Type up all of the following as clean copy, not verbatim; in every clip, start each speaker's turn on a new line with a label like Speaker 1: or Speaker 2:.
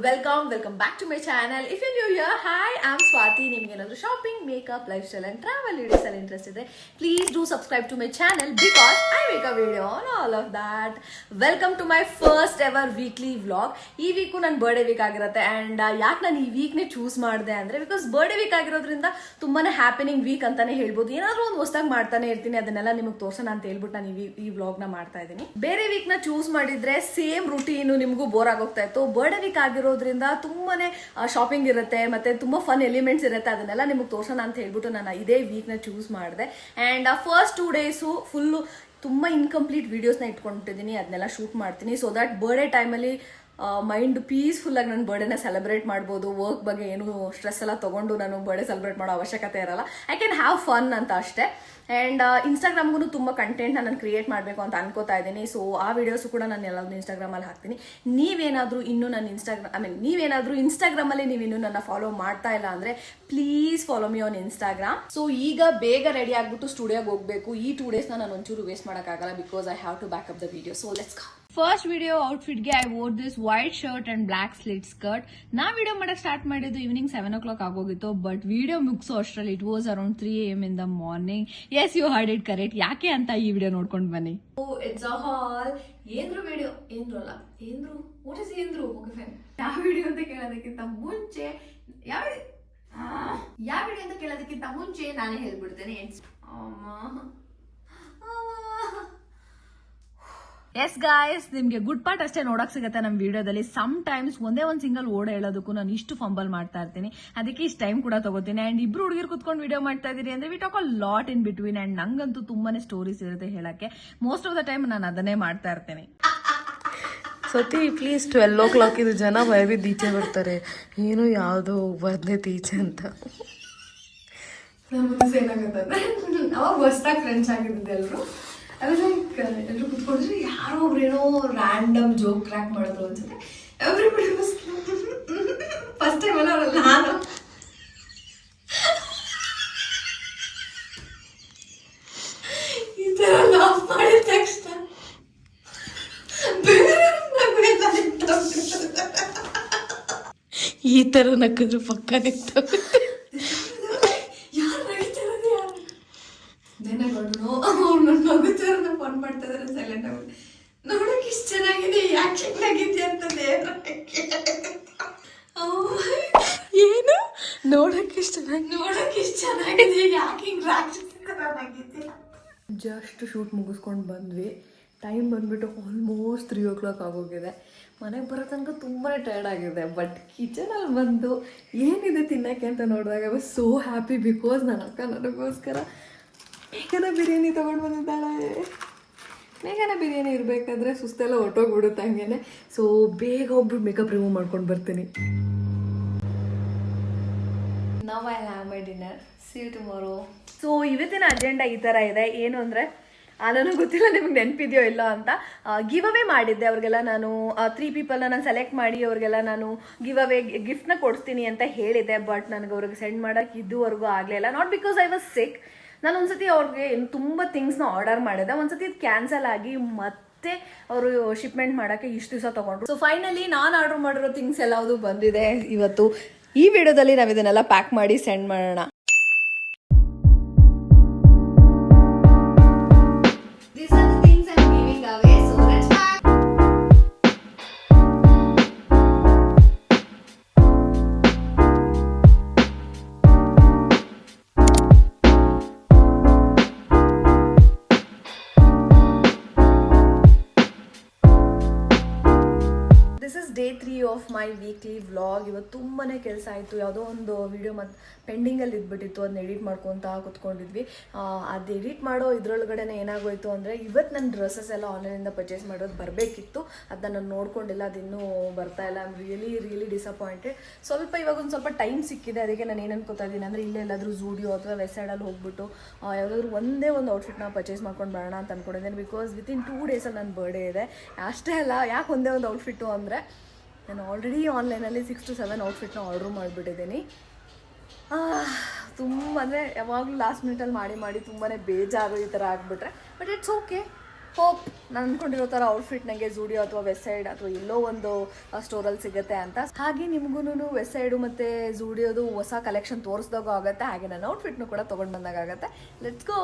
Speaker 1: Welcome back to my channel. If you new here, hi, I am Swathi. ನಿಮ್ಗೆ ಏನಾದರೂ shopping, makeup, lifestyle and travel videos ಅಲ್ಲಿ interest ಇದೆ, please do subscribe to my channel because I make a video on all of that. Welcome to my first ever weekly vlog. ಈ week ನನ್ನ birthday week ಆಗಿರುತ್ತೆ. And ಯಾಕೆ ನಾನು ಈ ವೀಕ್ನೇ choose ಮಾಡಿದೆ ಅಂದರೆ ಬಿಕಾಸ್ ಬರ್ಡೇ ವೀಕ್ ಆಗಿರೋದ್ರಿಂದ ತುಂಬಾನೇ ಹ್ಯಾಪನಿಂಗ್ ವೀಕ್ ಅಂತಾನೆ ಹೇಳ್ಬೋದು. ಏನಾದರೂ ಒಂದು ಹೊಸದಾಗಿ ಮಾಡ್ತಾನೆ ಇರ್ತೀನಿ, ಅದನ್ನೆಲ್ಲ ನಿಮಗೆ ತೋರ್ಸೋಣ ಅಂತ ಹೇಳ್ಬಿಟ್ಟು ನಾನು ಈ ವ್ಲಾಗ್ನ ಮಾಡ್ತಾ ಇದ್ದೀನಿ. ಬೇರೆ ವೀಕ್ನ ಚೂಸ್ ಮಾಡಿದ್ರೆ ಸೇಮ್ ರೂಟೀನು ನಿಮಗೂ ಬೋರ್ ಆಗೋಗ್ತಾ ಇತ್ತು. ಬರ್ಡೇ ವೀಕ್ ಆಗಿರೋದ್ರಿಂದ ತುಂಬಾನೇ ಶಾಪಿಂಗ್ ಇರುತ್ತೆ, ಮತ್ತೆ ತುಂಬಾ ಫನ್ ಎಲಿಮೆಂಟ್ಸ್ ಇರುತ್ತೆ, ಅದನ್ನೆಲ್ಲ ನಿಮಗೆ ತೋರ್ಸೋಣ ಅಂತ ಹೇಳ್ಬಿಟ್ಟು ನಾನು ಇದೇ ವೀಕ್ನ ಚೂಸ್ ಮಾಡಿದೆ. ಆ್ಯಂಡ್ ಫಸ್ಟ್ 2 ಡೇಸು ಫುಲ್ಲು ತುಂಬ ಇನ್ಕಂಪ್ಲೀಟ್ ವೀಡಿಯೋಸ್ನ ಇಟ್ಕೊಂಡಿದ್ದೀನಿ, ಅದನ್ನೆಲ್ಲ ಶೂಟ್ ಮಾಡ್ತೀನಿ. ಸೊ ದಟ್ ಬರ್ಡೇ ಟೈಮಲ್ಲಿ ಮೈಂಡ್ ಪೀಸ್ಫುಲ್ಲಾಗಿ ನನ್ನ ಬರ್ಡೇನ ಸೆಲೆಬ್ರೇಟ್ ಮಾಡ್ಬೋದು. ವರ್ಕ್ ಬಗ್ಗೆ ಏನು ಸ್ಟ್ರೆಸ್ ಎಲ್ಲ ತೊಗೊಂಡು ನಾನು ಬರ್ಡೇ ಸೆಲೆಬ್ರೇಟ್ ಮಾಡೋ ಅವಶ್ಯಕತೆ ಇರಲ್ಲ. ಐ ಕ್ಯಾನ್ ಹ್ಯಾವ್ ಫನ್ ಅಂತ ಅಷ್ಟೇ. ಆ್ಯಂಡ್ ಇನ್ಸ್ಟಾಗ್ರಾಮ್ಗೂ ತುಂಬ ಕಂಟೆಂಟ್ನ ನಾನು ಕ್ರಿಯೇಟ್ ಮಾಡಬೇಕು ಅಂತ ಅನ್ಕೋತಾ ಇದ್ದೀನಿ. ಸೊ ಆ ವಿಡಿಯೋಸು ಕೂಡ ನಾನು ಎಲ್ಲಾದರೂ ಇನ್ಸ್ಟಾಗ್ರಾಮಲ್ಲಿ ಹಾಕ್ತೀನಿ. ನೀವೇನಾದರೂ ಇನ್ನೂ ನನ್ನ ನೀವೇನಾದರೂ ಇನ್ಸ್ಟಾಗ್ರಾಮಲ್ಲಿ ನೀವಿನ್ನೂ ನನ್ನ ಫಾಲೋ ಮಾಡ್ತಾ ಇಲ್ಲ ಅಂದರೆ please follow me on Instagram. So ಈಗ ಬೇಗ ರೆಡಿ ಆಗಿಬಿಟ್ಟು ಸ್ಟುಡಿಯೋಗೆ ಹೋಗಬೇಕು. ಈ 2 ಡೇಸ್ನ ನಾನು ಒಂಚೂರು ವೇಸ್ಟ್ ಮಾಡೋಕ್ಕಾಗಲ್ಲ because I have to back up the video. So let's go. First video ಔಟ್ಫಿಟ್ಗೆ I wore this white shirt and black slit skirt. ನಾ ವಿಡಿಯೋ ಮಾಡಕ್ ಸ್ಟಾರ್ಟ್ ಮಾಡಿದ್ದು ಈವ್ನಿಂಗ್ 7 o'clock ಆಗೋಗಿತ್ತು, ಬಟ್ ವಿಡಿಯೋ ಮುಗಿಸೋ ಅಷ್ಟರಲ್ಲಿ it was around 3 AM in the morning. Yes, you heard it correct. ಯಾಕೆ ಅಂತ ಈ ವಿಡಿಯೋ ನೋಡ್ಕೊಂಡು ಬನ್ನಿ. It's a hall. ಏನ್ರು ವಿಡಿಯೋ ಏನ್ರು ಅಲ್ಲ ಏನ್ರು ವಾಟ್ ಇಸ್ ಏನ್ರು ಓಕೆ ಫೈನ್. ಯಾವ ವಿಡಿಯೋ ಅಂತ ಕೇಳೋದಕ್ಕಿಂತ ಮುಂಚೆ ಯಾವ ವಿಡಿಯೋ ಅಂತ ಕೇಳೋದಕ್ಕಿಂತ ಮುಂಚೆ ನಾನೇ ಹೇಳ್ಬಿಡ್ತೇನೆ. ಎಸ್ ಗಾಯ್ಸ್, ನಿಮ್ಗೆ ಗುಡ್ ಪಾರ್ಟ್ ಅಷ್ಟೇ ನೋಡಕ್ ಸಿಗುತ್ತೆ ನಮ್ಮ ವಿಡಿಯೋದಲ್ಲಿ. ಸಮ್ ಟೈಮ್ಸ್ ಒಂದೇ ಒಂದು ಸಿಂಗಲ್ ಓಡ್ ಹೇಳೋದಕ್ಕೂ ನಾನು ಇಷ್ಟು ಫಂಬಲ್ ಮಾಡ್ತಾ ಇರ್ತೀನಿ, ಅದಕ್ಕೆ ಇಷ್ಟು ಟೈಮ್ ಕೂಡ ತಗೋತೀನಿ. ಅಂಡ್ ಇಬ್ರು ಹುಡುಗಿರು ಕುತ್ಕೊಂಡು ವಿಡಿಯೋ ಮಾಡ್ತಾ ಇದೀರಿ ಅಂದ್ರೆ we talk a lot in between. And ನಂಗಂತೂ ತುಂಬಾನೇ ಸ್ಟೋರೀಸ್ ಇರುತ್ತೆ ಹೇಳಕ್ಕೆ. ಮೋಸ್ಟ್ ಆಫ್ ದ ಟೈಮ್ ನಾನು ಅದನ್ನೇ ಮಾಡ್ತಾ ಇರ್ತೀನಿ.
Speaker 2: ಸತಿ ಪ್ಲೀಸ್ 12 o'clock ಇದು ಜನ ಭಯವಿದ್ದು ಈಚೆ ಬರ್ತಾರೆ, ಏನು ಯಾವುದೋ ಬರ್ದೈತಿ ಈಚೆ ಅಂತ.
Speaker 1: ಏನಾಗುತ್ತಂದ್ರೆ ಅವಾಗ ಹೊಸದಾಗಿ ಫ್ರೆಂಡ್ಸ್ ಆಗಿದ್ದೆ ಎಲ್ಲರೂ. ಎಲ್ಲರೂ ಕುತ್ಕೊಂಡ್ರೆ ಯಾರೋ ಒಬ್ರು ಏನೋ ರ್ಯಾಂಡಮ್ ಜೋಕ್ ಕ್ರ್ಯಾಕ್ ಮಾಡಿದ್ರು ಅನ್ಸುತ್ತೆ. ಎವ್ರಿಬಡಿ ಫಸ್ಟ್ ಟೈಮ್ ಅಲ್ಲ ಅವರಲ್ಲ ನಾನು ಈ ಥರ ಲಾಫ್ ಮಾಡಿದ ತಕ್ಷಣ
Speaker 2: ಈ ತರ ನಕ್ಕಿದ್ರು ಪಕ್ಕ ನಿಂತವೆ.
Speaker 1: ಫೋನ್ ಮಾಡ್ತಾ ಇದಾರೆ ಸೈಲೆಂಟ್ ಆಗಿ. ನೋಡಕ್ ಇಷ್ಟ ಚೆನ್ನಾಗಿದೆ, ಯಾಕೆ ಚೆನ್ನಾಗಿದೆ ಅಂತ
Speaker 2: ಏನು ನೋಡಕ್ ಇಷ್ಟ
Speaker 1: ಚೆನ್ನಾಗಿದೆ, ಯಾಕೆ ಹಿಂಗ್ ರಾಕ್ಷಸಿದೆ. ಜಸ್ಟ್ ಶೂಟ್ ಮುಗಿಸ್ಕೊಂಡು ಬಂದ್ವಿ. ಟೈಮ್ ಬಂದ್ಬಿಟ್ಟು ಆಲ್ಮೋಸ್ಟ್ 3 o'clock ಆಗೋಗಿದೆ. ಮನೆಗೆ ಬರೋ ತನಕ ತುಂಬಾ ಟಯರ್ಡ್ ಆಗಿದೆ. ಬಟ್ ಕಿಚನಲ್ಲಿ ಬಂದು ಏನಿದೆ ತಿನ್ನೋಕ್ಕೆ ಅಂತ ನೋಡಿದಾಗ I was so happy because ನನ್ನ ಅಕ್ಕ ನನಗೋಸ್ಕರ ಮೇಘನ ಬಿರಿಯಾನಿ ತೊಗೊಂಡು ಬಂದಿದ್ದಾಳೆ. ಮೇಘನ ಬಿರಿಯಾನಿ ಇರಬೇಕಾದ್ರೆ ಸುಸ್ತೆಲ್ಲ ಹೊಟ್ಟೋಗ್ಬಿಡುತ್ತೆ ಹಂಗೇನೆ. ಸೊ ಬೇಗ ಹೋಗ್ಬಿಟ್ಟು ಮೇಕಪ್ ರಿಮೂವ್ ಮಾಡ್ಕೊಂಡು ಬರ್ತೀನಿ. Now I have my dinner. See you tomorrow. So ಇವತ್ತಿನ ಅಜೆಂಡಾ ಈ ಥರ ಇದೆ. ಏನು ಅಂದರೆ ನನಗೆ ಗೊತ್ತಿಲ್ಲ ನಿಮ್ಗೆ ನೆನಪಿದೆಯೋ ಇಲ್ಲ ಅಂತ, ಗಿವ್ ಅವೇ ಮಾಡಿದ್ದೆ ಅವ್ರಿಗೆಲ್ಲ. ನಾನು 3 ಪೀಪಲ್ನ ನಾನು ಸೆಲೆಕ್ಟ್ ಮಾಡಿ ಅವ್ರಿಗೆಲ್ಲ ನಾನು ಗಿವ್ ಅವೇ ಗಿಫ್ಟ್ನ ಕೊಡ್ತೀನಿ ಅಂತ ಹೇಳಿದ್ದೆ. ಬಟ್ ನನಗೆ ಅವ್ರಿಗೆ ಸೆಂಡ್ ಮಾಡೋಕ್ಕೆ ಇದುವರೆಗೂ ಆಗಲಿಲ್ಲ. ನಾಟ್ ಬಿಕಾಸ್ ಐ ವಾಸ್ ಸಿಕ್. ನಾನು ಒಂದ್ಸತಿ ಅವ್ರಿಗೆ ತುಂಬ ಥಿಂಗ್ಸ್ನ ಆರ್ಡರ್ ಮಾಡಿದೆ. ಒಂದ್ಸತಿ ಇದು ಕ್ಯಾನ್ಸಲ್ ಆಗಿ ಮತ್ತೆ ಅವರು ಶಿಪ್ಮೆಂಟ್ ಮಾಡೋಕ್ಕೆ ಇಷ್ಟು ದಿವಸ ತೊಗೊಂಡ್ರು. ಸೊ ಫೈನಲಿ ನಾನು ಆರ್ಡರ್ ಮಾಡಿರೋ ಥಿಂಗ್ಸ್ ಎಲ್ಲವುದು ಬಂದಿದೆ ಇವತ್ತು. ಈ ವಿಡಿಯೋದಲ್ಲಿ ನಾವು ಇದನ್ನೆಲ್ಲ ಪ್ಯಾಕ್ ಮಾಡಿ ಸೆಂಡ್ ಮಾಡೋಣ. Day 3 of my weekly vlog. ಇವತ್ತು ತುಂಬಾ ಕೆಲಸ ಆಯಿತು. ಯಾವುದೋ ಒಂದು ವಿಡಿಯೋ ಮತ್ತು ಪೆಂಡಿಂಗಲ್ಲಿ ಇದ್ಬಿಟ್ಟಿತ್ತು, ಅದನ್ನ ಎಡಿಟ್ ಮಾಡ್ಕೊತ ಕುತ್ಕೊಂಡಿದ್ವಿ. ಅದು ಎಡಿಟ್ ಮಾಡೋ ಇದರೊಳಗಡೆ ಏನಾಗೋಯ್ತು ಅಂದರೆ ಇವತ್ತು ನನ್ನ ಡ್ರೆಸ್ಸಸ್ ಎಲ್ಲ ಆನ್ಲೈನಿಂದ ಪರ್ಚೇಸ್ ಮಾಡೋದು ಬರಬೇಕಿತ್ತು. ಅದನ್ನ ನಾನು ನೋಡ್ಕೊಂಡಿಲ್ಲ, ಅದಿನ್ನೂ ಬರ್ತಾ ಇಲ್ಲ. I am really disappointed. ಇವಾಗ ಒಂದು ಸ್ವಲ್ಪ ಟೈಮ್ ಸಿಕ್ಕಿದೆ. ಅದಕ್ಕೆ ನಾನು ಏನು ಅನ್ಕೋತಾ ಇದ್ದೀನಿ ಅಂದರೆ ಇಲ್ಲೇ ಎಲ್ಲಾದರೂ ಝೂಡಿಯೋ ಅಥವಾ ವೆಸ್ಟ್ ಸೈಡಲ್ಲಿ ಹೋಗ್ಬಿಟ್ಟು ಯಾವುದಾದ್ರೂ ಒಂದೇ ಒಂದು ಔಟ್ಫಿಟ್ನ ಪರ್ಚೇಸ್ ಮಾಡ್ಕೊಂಡು ಬರೋಣ ಅಂತ ಅಂದ್ಕೊಂಡಿದ್ದೀನಿ. ಬಿಕಾಸ್ ವಿತಿನ್ 2 ಡೇಸಲ್ಲಿ ನನ್ನ ಬರ್ಡೇ ಇದೆ. ಅಷ್ಟೇ ಅಲ್ಲ, ಯಾಕೆ ಒಂದೇ ಒಂದು ಔಟ್ಫಿಟ್ಟು ಅಂದರೆ ನಾನು ಆಲ್ರೆಡಿ ಆನ್ಲೈನಲ್ಲಿ 6 to 7 ಔಟ್ಫಿಟ್ನ ಆರ್ಡ್ರ್ ಮಾಡಿಬಿಟ್ಟಿದ್ದೀನಿ. ತುಂಬ ಅಂದರೆ ಯಾವಾಗಲೂ ಲಾಸ್ಟ್ ಮಿನಿಟಲ್ಲಿ ಮಾಡಿ ತುಂಬಾ ಬೇಜಾರು ಈ ಥರ ಆಗಿಬಿಟ್ರೆ. ಬಟ್ ಇಟ್ಸ್ ಓಕೆ, ಹೋಪ್ ನಾನು ಅಂದ್ಕೊಂಡಿರೋ ಥರ ಔಟ್ಫಿಟ್ ನನಗೆ ಜೂಡಿಯೋ ಅಥವಾ ವೆಸ್ಟ್ ಸೈಡ್ ಅಥವಾ ಎಲ್ಲೋ ಒಂದು ಸ್ಟೋರಲ್ಲಿ ಸಿಗುತ್ತೆ ಅಂತ. ಹಾಗೆ ನಿಮಗೂ ವೆಸ್ಟ್ ಸೈಡು ಮತ್ತು ಜೂಡಿಯೋದು ಹೊಸ ಕಲೆಕ್ಷನ್ ತೋರಿಸ್ದಾಗ ಆಗುತ್ತೆ, ಹಾಗೆ ನನ್ನ ಔಟ್ಫಿಟ್ನು ಕೂಡ ತೊಗೊಂಡು ಬಂದಾಗ ಆಗುತ್ತೆ. Let's go.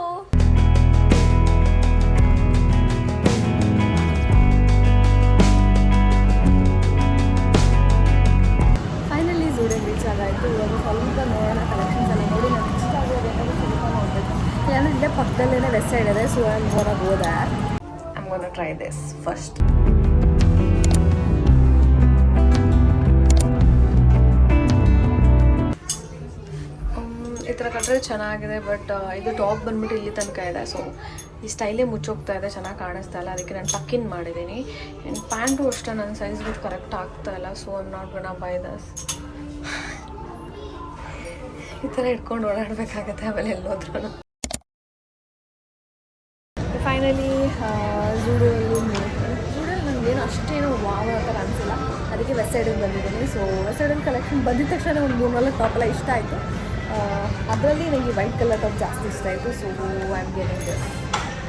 Speaker 1: ಫೈನಲಿ ಜೂಡಿಯೋಗೆ ರೀಚ್ ಆಗಾಯಿತು. ಇವಾಗ ಸ್ವಲ್ಪ ನೋಡೋಣ ಕಲೆಕ್ಷನ್ಸ್ ಎಲ್ಲ ನೋಡಿ ನನಗೆ ಇಷ್ಟ ಆಗೋದು ಸ್ವಲ್ಪ ನೋಡಬೇಕು. ಯಾಕಂದರೆ ಇಲ್ಲೇ ಪಕ್ಕದಲ್ಲೇ ವೆಸ್ಟ್ ಸೈಡ್ ಇದೆ, so I am gonna go there. I'm gonna try this first. ಈ ಥರ ಕಂಡ್ರೆ ಚೆನ್ನಾಗಿದೆ, ಬಟ್ ಇದು ಟಾಪ್ ಬಂದ್ಬಿಟ್ಟು ಇಲ್ಲಿ ತನಕ ಇದೆ. ಸೊ ಈ ಸ್ಟೈಲೇ ಮುಚ್ಚೋಗ್ತಾ ಇದೆ, ಚೆನ್ನಾಗಿ ಕಾಣಿಸ್ತಾ ಇಲ್ಲ. ಅದಕ್ಕೆ ನಾನು ಟಕ್ ಇನ್ ಮಾಡಿದ್ದೀನಿ. ಆ್ಯಂಡ್ ಪ್ಯಾಂಟು ಅಷ್ಟೇ ನನ್ನ ಸೈಜ್ ಬಿಟ್ಟು ಕರೆಕ್ಟ್ ಆಗ್ತಾ ಇಲ್ಲ. So I am not gonna by this. ಈ ಥರ ಇಟ್ಕೊಂಡು ಓಡಾಡಬೇಕಾಗತ್ತೆ ಆಮೇಲೆ ಎಲ್ಲೋದ್ರೂ. ಫೈನಲಿ ಜೂಡಿಯೋಲ್ಲಿ ನನಗೇನು ಅಷ್ಟೇನು ವಾವ್ ಆ ಥರ ಅನಿಸಿಲ್ಲ, ಅದಕ್ಕೆ ವೆಸ್ಟ್ ಸೈಡಿಗೆ ಬಂದಿದ್ದೀನಿ. ಸೊ ವೆಸ್ಟ್ ಸೈಡಲ್ಲಿ ಕಲೆಕ್ಷನ್ ಬಂದಿದ ತಕ್ಷಣ ಒಂದು 3-4 ಟಾಪ್ ಎಲ್ಲ ಇಷ್ಟ ಆಯಿತು. ಅದರಲ್ಲಿ ನನಗೆ ವೈಟ್ ಕಲರ್ ಟಾಪ್ ಜಾಸ್ತಿ ಇಷ್ಟ ಆಯಿತು. So I am getting this.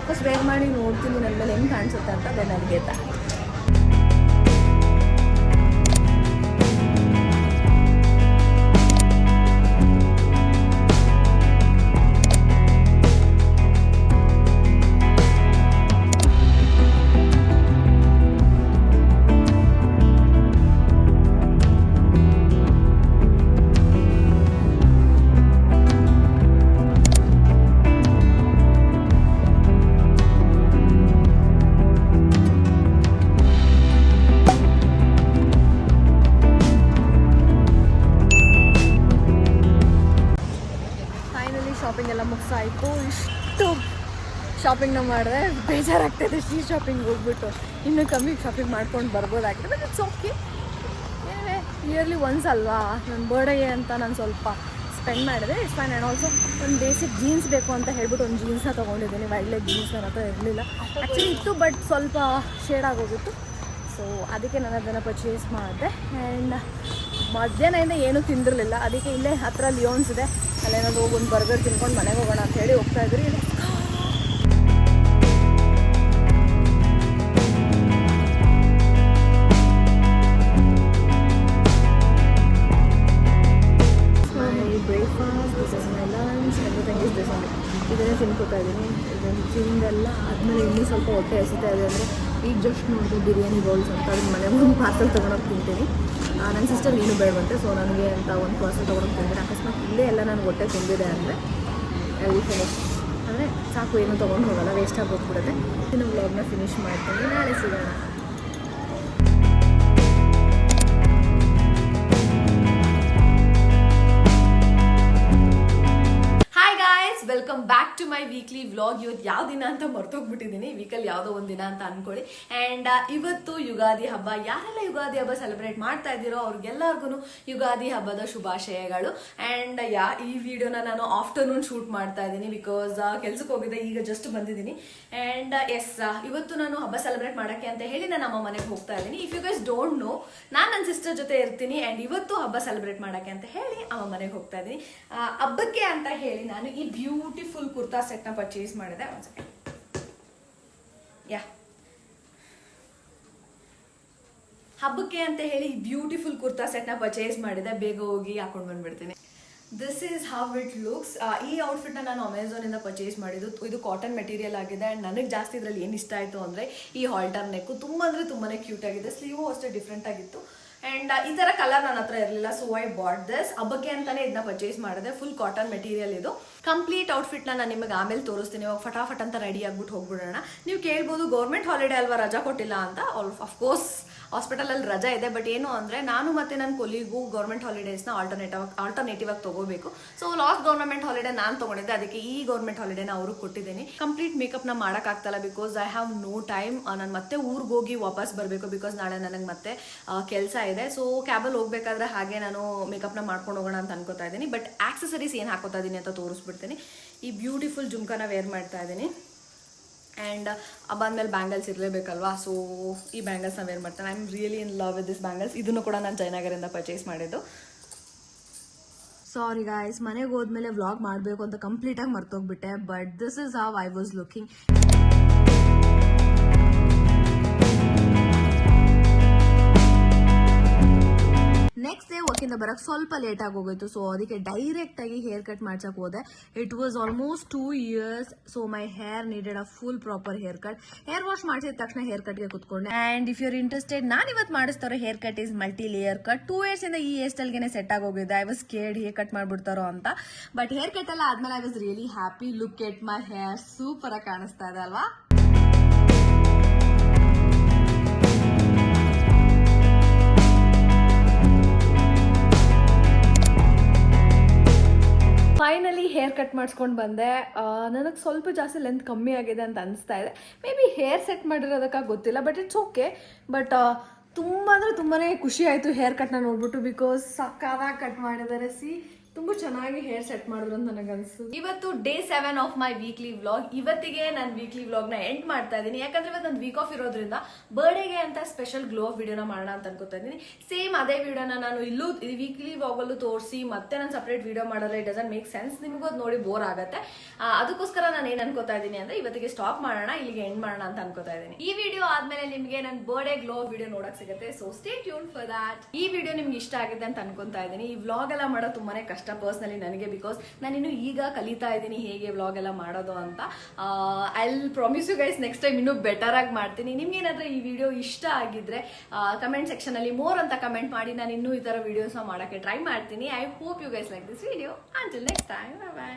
Speaker 1: First wear ಮಾಡಿ ನೋಡ್ತೀನಿ ನನ್ನ ಮೇಲೆ ಹೆಂಗೆ ಕಾಣಿಸುತ್ತೆ ಅಂತ, then I get that. Shopping ಎಲ್ಲ ಮುಗಿಸಾಯಿತು. ಇಷ್ಟು ಶಾಪಿಂಗ್ನ ಮಾಡಿದ್ರೆ ಬೇಜಾರಾಗ್ತಾಯಿದೆ. ಶಾಪಿಂಗ್ ಹೋಗ್ಬಿಟ್ಟು ಇನ್ನೂ ಕಮ್ಮಿ ಶಾಪಿಂಗ್ ಮಾಡ್ಕೊಂಡು ಬರ್ಬೋದಾಗಿದೆ, but it's okay. Yearly once ಅಲ್ವಾ, ನನ್ನ ಬರ್ಡೇ ಅಂತ ನಾನು ಸ್ವಲ್ಪ ಸ್ಪೆಂಡ್ ಮಾಡಿದೆ. It's fine. ಆ್ಯಂಡ್ ಆಲ್ಸೋ ಒಂದು ಬೇಸಿಕ್ ಜೀನ್ಸ್ ಬೇಕು ಅಂತ ಹೇಳ್ಬಿಟ್ಟು ಒಂದು ಜೀನ್ಸ್ನ ತೊಗೊಂಡಿದ್ದೀನಿ. ವೈಡ್ ಲೆಗ್ ಜೀನ್ಸ್ ನನ್ನ ಹತ್ರ ಇರಲಿಲ್ಲ, ಆ್ಯಕ್ಚುಲಿ ಇತ್ತು, ಬಟ್ ಸ್ವಲ್ಪ ಶೇಡ್ ಆಗೋಗಿತ್ತು. ಸೊ ಅದಕ್ಕೆ ನಾನು ಅದನ್ನು ಪರ್ಚೇಸ್ ಮಾಡಿದೆ. ಆ್ಯಂಡ್ ಮಧ್ಯಾಹ್ನದಿಂದ ಏನೂ ತಿಂದಿರಲಿಲ್ಲ, ಅದಕ್ಕೆ ಇಲ್ಲೇ ಹತ್ರ ಲಿಯೋನ್ಸ್ ಇದೆ, ಅಲ್ಲೇನಾದ್ರು ಹೋಗಿ ಒಂದು ಬರ್ಗರ್ ತಿನ್ಕೊಂಡು ಮನೆಗೆ ಹೋಗೋಣ ಅಂತ ಹೇಳಿ ಹೋಗ್ತಾಯಿದ್ರಿ. Breakfast, this is my lunch, everything is this only. ಇದನ್ನೇ ತಿನ್ಕೋತಾ ಇದ್ದೀನಿ. ಇದನ್ನು ತಿಂದೆಲ್ಲ ಆದಮೇಲೆ ಇನ್ನೂ ಸ್ವಲ್ಪ ಹೊಟ್ಟೆ ಹಸಿತಾ ಇದೆ. ಅಂದರೆ ಈಗ ಜಸ್ಟ್ ನೋಡಿದೆ ಬಿರಿಯಾನಿ ಬೌಲ್ಸ್ ಅಂತ, ಅದನ್ನ ಮನೆಗೆ ಒಂದು ಪಾರ್ಸಲ್ ತೊಗೊಳಕ್ಕೆ ತಿಂತೀನಿ. ನನ್ನ ಸಿಸ್ಟರ್ ಏನು ಬೇಡವಂತೆ, ಸೊ ನನಗೆ ಅಂತ ಒಂದು ಪಾರ್ಸಲ್ ತೊಗೊಳಕ್ಕೆ ತಿಂತೀನಿ. ಅಕಸ್ಮಾತ್ ಇಲ್ಲೇ ಎಲ್ಲ ನಾನು ಹೊಟ್ಟೆ ತುಂಬಿದೆ ಅಂದರೆ ಅಲ್ಲಿ ಫಿನಿಶ್, ಅಂದರೆ ಸಾಕು, ಏನೂ ತೊಗೊಂಡು ಹೋಗೋಲ್ಲ, ವೇಸ್ಟ್ ಆಗಿ ಹೋಗ್ಬಿಡುತ್ತೆ. ಇನ್ನು ವ್ಲಾಗ್ನ ಫಿನಿಶ್ ಮಾಡ್ತೀನಿ, ನಾಳೆ ಸಿಗೋಣ. Welcome back to my weekly vlog. ಇವತ್ತು ಯಾವ ದಿನ ಅಂತ ಮರ್ತೋಗ್ಬಿಟ್ಟಿದ್ದೀನಿ, ವೀಕಲ್ಲಿ ಯಾವುದೋ ಒಂದು ದಿನ ಅಂತ ಅನ್ಕೊಳ್ಳಿ. ಆ್ಯಂಡ್ ಇವತ್ತು ಯುಗಾದಿ ಹಬ್ಬ. ಯಾರೆಲ್ಲ ಯುಗಾದಿ ಹಬ್ಬ ಸೆಲೆಬ್ರೇಟ್ ಮಾಡ್ತಾ ಇದ್ದೀರೋ ಅವ್ರಿಗೆಲ್ಲರಿಗೂ ಯುಗಾದಿ ಹಬ್ಬದ ಶುಭಾಶಯಗಳು. ಆ್ಯಂಡ್ ಈ ವಿಡಿಯೋನ ನಾನು ಆಫ್ಟರ್ನೂನ್ ಶೂಟ್ ಮಾಡ್ತಾ ಇದ್ದೀನಿ, ಬಿಕಾಸ್ ಕೆಲ್ಸಕ್ಕೆ ಹೋಗಿದ್ದೆ, ಈಗ ಜಸ್ಟ್ ಬಂದಿದ್ದೀನಿ. ಆ್ಯಂಡ್ ಎಸ್, ಇವತ್ತು ನಾನು ಹಬ್ಬ ಸೆಲೆಬ್ರೇಟ್ ಮಾಡೋಕ್ಕೆ ಅಂತ ಹೇಳಿ ನಾನು ನಮ್ಮ ಮನೆಗೆ ಹೋಗ್ತಾ ಇದ್ದೀನಿ. If you guys don't know, ನಾನು ನನ್ನ ಸಿಸ್ಟರ್ ಜೊತೆ ಇರ್ತೀನಿ. ಆ್ಯಂಡ್ ಇವತ್ತು ಹಬ್ಬ ಸೆಲೆಬ್ರೇಟ್ ಮಾಡೋಕ್ಕೆ ಅಂತ ಹೇಳಿ ಅಮ್ಮ ಮನೆಗೆ ಹೋಗ್ತಾ ಇದ್ದೀನಿ. ಹಬ್ಬಕ್ಕೆ ಅಂತ ಹೇಳಿ ನಾನು ಈ ಬ್ಯೂಟಿಫುಲ್ ಕುರ್ತಾ ಸೆಟ್ನ ಪರ್ಚೇಸ್ ಮಾಡಿದೆ. ಒಂದು ಸೆಕೆಂಡ್, ಹಬ್ಬಕ್ಕೆ ಅಂತ ಹೇಳಿ ಬ್ಯೂಟಿಫುಲ್ ಕುರ್ತಾ ಸೆಟ್ನ ಪರ್ಚೇಸ್ ಮಾಡಿದೆ. ಬೇಗ ಹೋಗಿ ಹಾಕೊಂಡು ಬಂದ್ಬಿಡ್ತೀನಿ. This is how it looks. ಈ ಔಟ್ಫಿಟ್ನ ನಾನು ಅಮೆಝಾನಿಂದ ಪರ್ಚೇಸ್ ಮಾಡಿದ್ದು. ಇದು ಕಾಟನ್ ಮೆಟೀರಿಯಲ್ ಆಗಿದೆ. ಆ್ಯಂಡ್ ನನಗೆ ಜಾಸ್ತಿ ಇದರಲ್ಲಿ ಏನು ಇಷ್ಟ ಆಯಿತು ಅಂದರೆ ಈ ಹಾಲ್ಟರ್ ನೆಕ್ಕು ತುಂಬ ಅಂದರೆ ತುಂಬಾ ಕ್ಯೂಟ್ ಆಗಿದೆ. ಸ್ಲೀವು ಅಷ್ಟೇ ಡಿಫ್ರೆಂಟ್ ಆಗಿತ್ತು. ಆ್ಯಂಡ್ ಈ ಥರ ಕಲರ್ ನನ್ನ ಹತ್ರ ಇರಲಿಲ್ಲ, ಸೊ ಐ ಬಾಟ್ ದಿಸ್. ಹಬ್ಬಕ್ಕೆ ಅಂತಲೇ ಇದನ್ನ ಪರ್ಚೇಸ್ ಮಾಡಿದೆ. ಫುಲ್ ಕಾಟನ್ ಮೆಟೀರಿಯಲ್ ಇದು. ಕಂಪ್ಲೀಟ್ ಔಟ್ಫಿಟ್ನ ನಾನು ನಿಮಗೆ ಆಮೇಲೆ ತೋರಿಸ್ತೀನಿ. ಇವಾಗ ಫಟಾಫಟ್ ಅಂತ ರೆಡಿ ಆಗ್ಬಿಟ್ಟು ಹೋಗ್ಬಿಡೋಣ. ನೀವು ಕೇಳ್ಬೋದು, ಗೌರ್ಮೆಂಟ್ ಹಾಲಿಡೇ ಅಲ್ವಾ, ರಜಾ ಕೊಟ್ಟಿಲ್ಲ ಅಂತ. ಅಫ್ಕೋರ್ಸ್ ಹಾಸ್ಪಿಟಲಲ್ಲಿ ರಜಾ ಇದೆ, ಬಟ್ ಏನು ಅಂದರೆ ನಾನು ಮತ್ತು ನನ್ನ ಕೊಲಿಗೂ ಗೌರ್ಮೆಂಟ್ ಹಾಲಿಡೇಸ್ನ ಆಲ್ಟರ್ನೇಟಿವ್ ಆಗಿ ತೊಗೋಬೇಕು. ಸೊ ಲಾಸ್ಟ್ ಗೌರ್ಮೆಂಟ್ ಹಾಲಿಡೇ ನಾನು ತೊಗೊಂಡಿದ್ದೆ, ಅದಕ್ಕೆ ಈ ಗೌರ್ಮೆಂಟ್ ಹಾಲಿಡೇನ ಅವ್ರಿಗೆ ಕೊಟ್ಟಿದ್ದೀನಿ. ಕಂಪ್ಲೀಟ್ ಮೇಕಪ್ನ ಮಾಡೋಕ್ಕಾಗ್ತಲ್ಲ, because I have no time. ನಾನು ಮತ್ತೆ ಊರಿಗೆ ಹೋಗಿ ವಾಪಸ್ ಬರಬೇಕು, ಬಿಕಾಸ್ ನಾಳೆ ನನಗೆ ಮತ್ತೆ ಕೆಲಸ ಇದೆ. ಸೊ ಕ್ಯಾಬಲ್ಲಿ ಹೋಗ್ಬೇಕಾದ್ರೆ ಹಾಗೆ ನಾನು ಮೇಕಪ್ನ ಮಾಡ್ಕೊಂಡು ಹೋಗೋಣ ಅಂತ ಅನ್ಕೋತಾ ಇದ್ದೀನಿ. ಬಟ್ ಆಕ್ಸೆಸರೀಸ್ ಏನು ಹಾಕೋತಾ ಇದ್ದೀನಿ ಅಂತ ತೋರಿಸ್ಬಿಡ್ತೀನಿ. ಈ ಬ್ಯೂಟಿಫುಲ್ ಜುಮ್ಕಾನ ವೇರ್ ಮಾಡ್ತಾ ಇದ್ದೀನಿ. ಆ್ಯಂಡ್ ಬಂದಮೇಲೆ ಬ್ಯಾಂಗಲ್ಸ್ ಇರಲೇಬೇಕಲ್ವಾ, ಸೊ ಈ ಬ್ಯಾಂಗಲ್ಸ್ನ ವೇರ್ ಮಾಡ್ತಾನೆ. I am really in love with this bangles. ಇದನ್ನು ಕೂಡ ನಾನು ಜಯನಗರಿಂದ ಪರ್ಚೇಸ್ ಮಾಡಿದ್ದು. ಸಾರಿ ಗಾಯ್ಸ್, ಮನೆಗೆ ಹೋದ್ಮೇಲೆ ವ್ಲಾಗ್ ಮಾಡಬೇಕು ಅಂತ ಕಂಪ್ಲೀಟಾಗಿ ಮರ್ತೋಗ್ಬಿಟ್ಟೆ. But this is how I was looking. ವರ್ಕಿಂದ ಬರಕ್ಕೆ ಸ್ವಲ್ಪ ಲೇಟ್ ಆಗಿ ಹೋಗೋಯ್ತು. ಸೊ ಅದಕ್ಕೆ ಡೈರೆಕ್ಟ್ ಆಗಿ ಹೇರ್ ಕಟ್ ಮಾಡ್ಸಕ್ ಹೋದೆ. It was almost 2 years. So my hair needed a full proper hair cut. Hair wash ಮಾಡಿಸಿದ ತಕ್ಷಣ ಹೇರ್ ಕಟ್ಗೆ ಕುತ್ಕೊಂಡೆ. ಅಂಡ್ ಇಫ್ ಯುರ್ ಇಂಟ್ರೆಸ್ಟೆಡ್, ನಾನು ಇವತ್ತು ಮಾಡಿಸ್ತಾರೋ hair cut is multi layer cut. 2 years ಇಂದ ಈ ಹೇರ್ ಸ್ಟೈಲ್ಗೆ ಸೆಟ್ ಆಗೋಗಿದೆ. I was scared hair cut ಮಾಡ್ಬಿಡ್ತಾರೋ ಅಂತ. ಬಟ್ ಹೇರ್ ಕಟ್ ಎಲ್ಲ ಆದ್ಮೇಲೆ I was really happy. Look at my hair, super ಆಗಿ ಕಾಣಿಸ್ತಾ ಇದೆ ಅಲ್ವಾ? ಫೈನಲಿ ಹೇರ್ ಕಟ್ ಮಾಡಿಸ್ಕೊಂಡು ಬಂದೆ. ನನಗೆ ಸ್ವಲ್ಪ ಜಾಸ್ತಿ ಲೆಂತ್ ಕಮ್ಮಿ ಆಗಿದೆ ಅಂತ ಅನಿಸ್ತಾ ಇದೆ. ಮೇ ಬಿ ಹೇರ್ ಸೆಟ್ ಮಾಡಿರೋದಕ್ಕಾಗಿ ಗೊತ್ತಿಲ್ಲ, ಬಟ್ ಇಟ್ಸ್ ಓಕೆ. ಬಟ್ ತುಂಬ ಅಂದರೆ ತುಂಬಾ ಖುಷಿ ಆಯಿತು ಹೇರ್ ಕಟ್ನ ನೋಡ್ಬಿಟ್ಟು. ಬಿಕಾಸ್ ಸಕ್ಕದಾಗಿ ಕಟ್ ಮಾಡಿದ್ದಾರೆ. ತುಂಬ ಚೆನ್ನಾಗಿ ಹೇರ್ ಸೆಟ್ ಮಾಡಿದ್ರು ಅಂತ ನನಗನ್ಸು. ಇವತ್ತು day 7 of my weekly vlog. ಇವತ್ತಿಗೆ ನಾನು ವೀಕ್ಲಿ ವ್ಲಾಗ್ನ ಎಂಡ್ ಮಾಡ್ತಾ ಇದ್ದೀನಿ. ಯಾಕಂದ್ರೆ ಇವತ್ತು ನನ್ನ ವೀಕ್ ಆಫ್ ಇರೋದ್ರಿಂದ ಬರ್ಡೇಗೆ ಅಂತ ಸ್ಪೆಷಲ್ ಗ್ಲೋ ಆಫ್ ವಿಡಿಯೋನ ಮಾಡೋಣ ಅಂತ ಅನ್ಕೋತಾ ಇದ್ದೀನಿ. ಸೇಮ್ ಅದೇ ವಿಡಿಯೋನ ನಾನು ಇಲ್ಲೂ ವೀಕ್ಲಿ ವ್ಲಾಗಲ್ಲೂ ತೋರಿಸಿ ಮತ್ತೆ ನಾನು ಸಪ್ರೇಟ್ ವಿಡಿಯೋ ಮಾಡಿದ್ರೆ ಇಟ್ ಡಸಂಟ್ ಮೇಕ್ ಸೆನ್ಸ್. ನಿಮಗೂ ಅದು ನೋಡಿ ಬೋರ್ ಆಗುತ್ತೆ. ಅದಕ್ಕೋಸ್ಕರ ನಾನು ಏನು ಅನ್ಕೋತಾ ಇದ್ದೀನಿ ಅಂದ್ರೆ ಇವತ್ತಿಗೆ ಸ್ಟಾಪ್ ಮಾಡೋಣ, ಇಲ್ಲಿಗೆ ಎಂಡ್ ಮಾಡೋಣ ಅಂತ ಅನ್ಕೋತಾ ಇದ್ದೀನಿ. ಈ ವಿಡಿಯೋ ಆದ್ಮೇಲೆ ನಿಮಗೆ ನನ್ನ ಬರ್ಡೇ ಗ್ಲೋ ಆಫ್ ವಿಡಿಯೋ ನೋಡಕ್ ಸಿಗುತ್ತೆ. So stay tune for that. ಈ ವಿಡಿಯೋ ನಿಮ್ಗೆ ಇಷ್ಟ ಆಗಿದೆ ಅಂತ ಅನ್ಕೊಂತಾ ಇದ್ದೀನಿ. ಈ ವ್ಲಾಗ್ ಎಲ್ಲ ಮಾಡೋದು ತುಂಬಾನೇ ಕಷ್ಟ ಪರ್ಸನಲಿ ನನಗೆ. ಬಿಕಾಸ್ ನಾನು ಇನ್ನು ಈಗ ಕಲಿತಾ ಇದ್ದೀನಿ ಹೇಗೆ ವ್ಲಾಗ್ ಎಲ್ಲ ಮಾಡೋದು ಅಂತ. I will promise you guys next time ಇನ್ನೂ ಬೆಟರ್ ಆಗಿ ಮಾಡ್ತೀನಿ. ನಿಮ್ಗೆ ಏನಾದ್ರೂ ಈ ವಿಡಿಯೋ ಇಷ್ಟ ಆಗಿದ್ರೆ ಕಮೆಂಟ್ ಸೆಕ್ಷನ್ ಅಲ್ಲಿ ಮೋರ್ ಅಂತ ಕಮೆಂಟ್ ಮಾಡಿ. ನಾನು ಇನ್ನೂ ಈ ತರ ವಿಡಿಯೋಸ್ ಮಾಡಕ್ಕೆ ಟ್ರೈ ಮಾಡ್ತೀನಿ. I hope you guys like this video. Until next time, by.